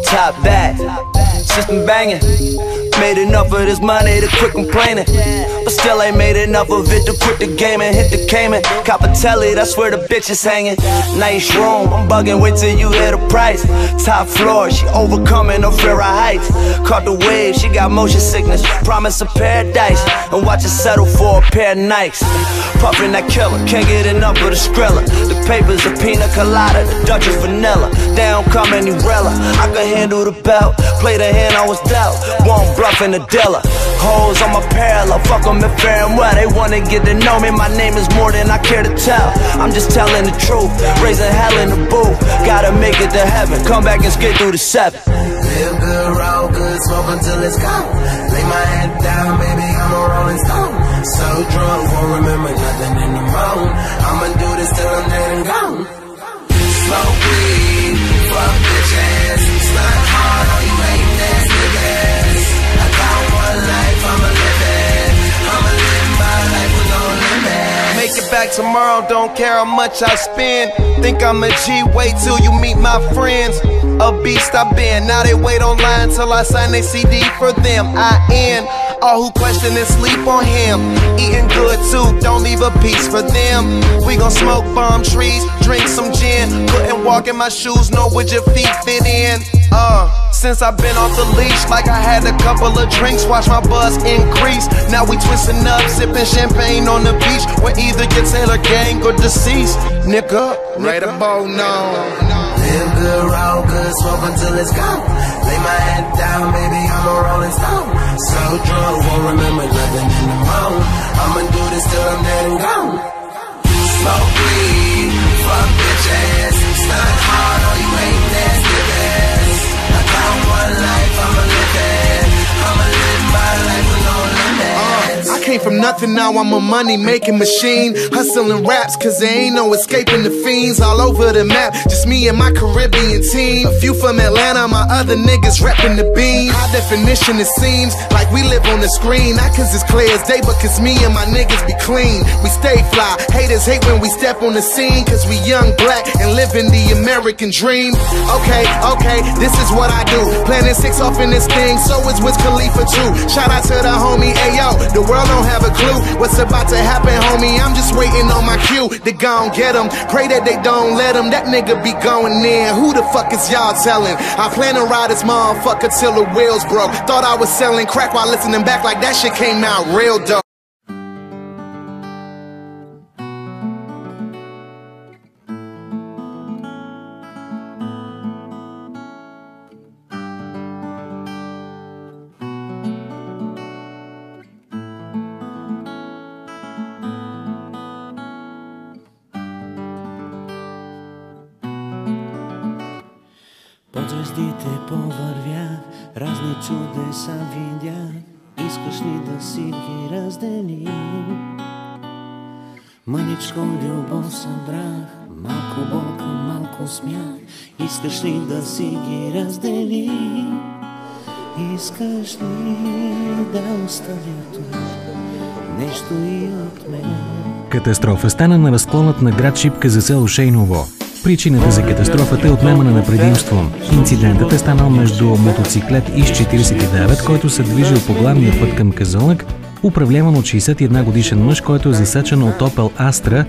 Top back, system banging. Made enough of this money to quit complaining, but still ain't made enough of it to quit the game and hit the Cayman. Copatelli, that's where the bitch is hanging. Nice room, I'm bugging, wait till you hear the price. Top floor, she overcoming her fear of heights. Caught the wave, she got motion sickness. Promise of paradise, and watch her settle for a pair of Nikes. Puffin' that killer, can't get enough of the Skrilla. The papers, a pina colada, the Duchess vanilla. They don't come any realer. I can handle the belt, play the hand I was dealt. Won't bluffing the dealer. Hoes on my parallel, fuck them if fair and well. They wanna get to know me, my name is more than I care to tell. I'm just telling the truth, raising hell in the booth. Gotta make it to heaven, come back and skate through the 7. Live good, roll good, smoke until it's gone. Lay my head down, baby, I'm a rolling stone. So drunk, won't remember nothing in the morning. I'ma do this till I'm dead and gone. Smoke weed, fuck bitch ass. Slide hard on you ain't ass niggas. I got one life, I'ma live it. I'ma live my life with no limit. Make it back tomorrow, don't care how much I spend. Think I'm a G, wait till you meet my friends. A beast I've been, now they wait online till I sign a CD for them. I end all who question and sleep on him. Eating good too, don't leave a piece for them. We gon' smoke palm trees, drink some gin. Couldn't walk in my shoes, nor would your feet fit in. Since I've been off the leash, like I had a couple of drinks, watch my buzz increase. Now we twisting up, sipping champagne on the beach. We're either your Taylor gang or deceased. Nigga, right about now. Live good, roll good, smoke until it's gone. Lay my head down, baby, I'm a rolling stone. So drunk, won't remember nothing in the morning. I'ma do this till I'm dead and gone. Smoke weed, fuck bitch ass. Stunt hard on you ain't ass niggas. I got one life, I'ma live it. I'ma live my life with no limits. I came from nothing, now I'm a money-making machine. Hustling raps, cause there ain't no escaping the fiends. All over the map, just me and my Caribbean team. A few from Atlanta, my other niggas repping the beam. High definition, it seems like we live on the screen. Not cause it's clear as day, but cause me and my niggas be clean. We stay fly, haters hate when we step on the scene. Cause we young, black, and living the American dream. Okay, this is what I do. Planning 6 off in this thing, so is Wiz Khalifa too. Shout out to the homie, ayo, the world don't have a clue what's about to happen, homie. I'm just waiting on my cue to go and get them. Pray that they don't let him, that nigga be going in. Who the fuck is y'all telling? I plan to ride this motherfucker till the wheels broke. Thought I was selling crack while listening back like that shit came out real dope. Под звездите повървях, разни чудеса видях. Искаш ли да си ги разделим? Мъничко любов събрах, малко болка, малко смях. Искаш ли да си ги разделим? Искаш ли да оставя тук нещо и от мен? Катастрофа стана на разклонът на град Шипка за село Шейново. Причината за катастрофата е отнемане на предимство. Инцидентът е станал между мотоциклет ИС-49, който се движил по главния път към Казанлък, управляван от 61 годишен мъж, който е засечен от Opel Astra.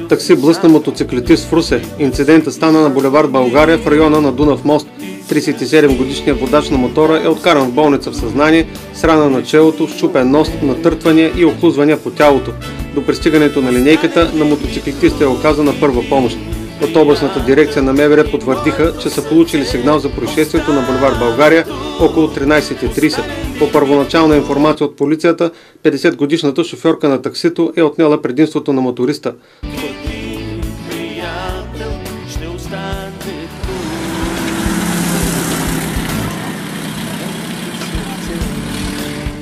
Такси блъсна мотоциклетист в Русе. Инцидентът стана на булевард България в района на Дунав мост. 37-годишният водач на мотора е откаран в болница в съзнание, с рана на челото, счупен нос, натъртвания и охлузвания по тялото. До пристигането на линейката на мотоциклетиста е оказана първа помощ. От областната дирекция на МВР потвърдиха, че са получили сигнал за происшествието на булевард България около 13:30. По първоначална информация от полицията, 50-годишната шофьорка на таксито е отнела предимството на моториста.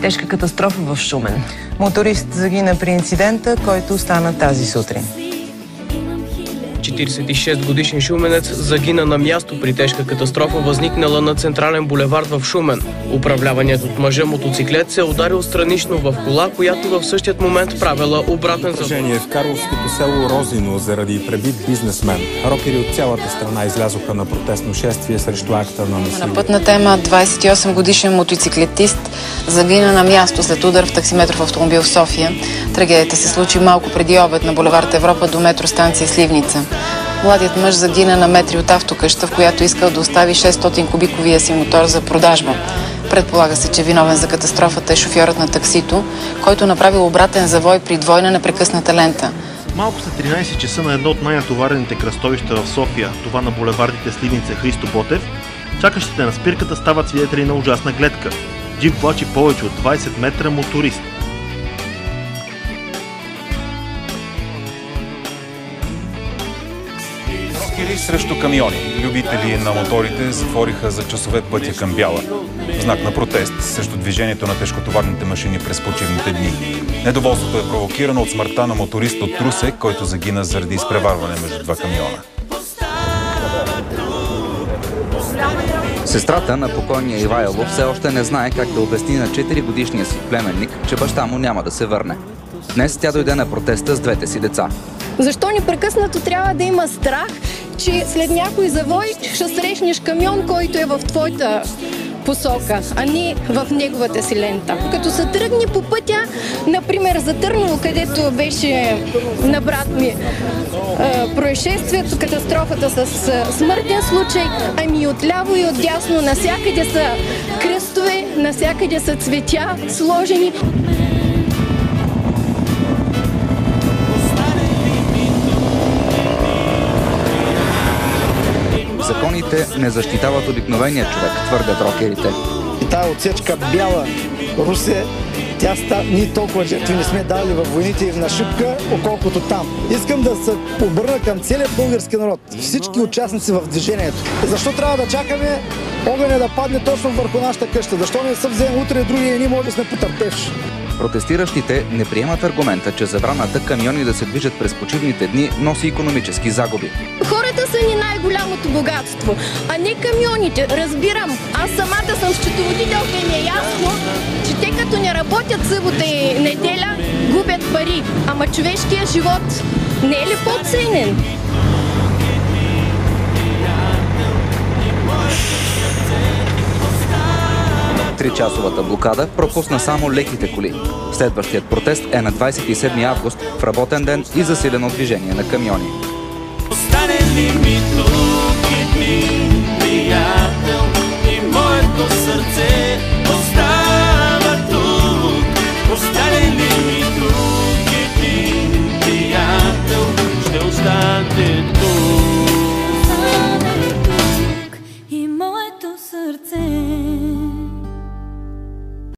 Тежка катастрофа в Шумен. Моторист загина при инцидента, който стана тази сутрин. 46-годишен шуменец загина на място при тежка катастрофа, възникнала на централен булевард в Шумен. Управляваният от мъжа мотоциклет се е ударил странично в кола, която в същият момент правила обратен завой. В карловското село Розино заради пребит бизнесмен. Рокери от цялата страна излязоха на протестно шествие срещу акта на насилие. На пътна тема 28-годишен мотоциклетист загина на място след удар в таксиметров автомобил в София. Трагедията се случи малко преди обед на булевард Европа до метростанция Сливница. Младият мъж загина на метри от автокъща, в която искал да остави 600 кубиковия си мотор за продажба. Предполага се, че виновен за катастрофата е шофьорът на таксито, който направил обратен завой при двойна непрекъсната лента. Малко след 13 часа на едно от най-натоварените кръстовища в София, това на булевардите Сливница Христо Ботев, чакащите на спирката стават свидетели на ужасна гледка. Джип влачи повече от 20 метра моторист. Рокери срещу камиони. Любители на моторите затвориха за часове пътя към Бяла. В знак на протест срещу движението на тежкотоварните машини през почивните дни. Недоволството е провокирано от смъртта на моторист от Русе, който загина заради изпреварване между два камиона. Сестрата на покойния Ивайло все още не знае как да обясни на 4-годишния си племенник, че баща му няма да се върне. Днес тя дойде на протеста с двете си деца. Защо непрекъснато трябва да има страх, че след някой завой ще срещнеш камион, който е в твоята посока, а не в неговата си лента. Като се тръгне по пътя, например за Търново, където беше на брат ми происшествието, катастрофата с смъртен случай, ами отляво и отдясно навсякъде са кръстове, навсякъде са цветя сложени. Законите не защитават обикновения човек, твърдят рокерите. И тая отсечка Бяла, Русе, ние толкова жертви не сме дали във войните и на Шипка, околкото там. Искам да се обърна към целият български народ, всички участници в движението. Защо трябва да чакаме огъня да падне точно върху нашата къща? Защо не се вземем утре другия и ние може да сме потърпевши? Протестиращите не приемат аргумента, че забраната камиони да се движат през почивните дни носи икономически загуби. Хората са ни най-голямото богатство, а не камионите. Разбирам, аз самата съм счетоводителка и ми е ясно, че те като не работят събота и неделя, губят пари. Ама човешкият живот не е ли по-ценен? Тричасовата блокада пропусна само леките коли. Следващият протест е на 27 август в работен ден и засилено движение на камиони.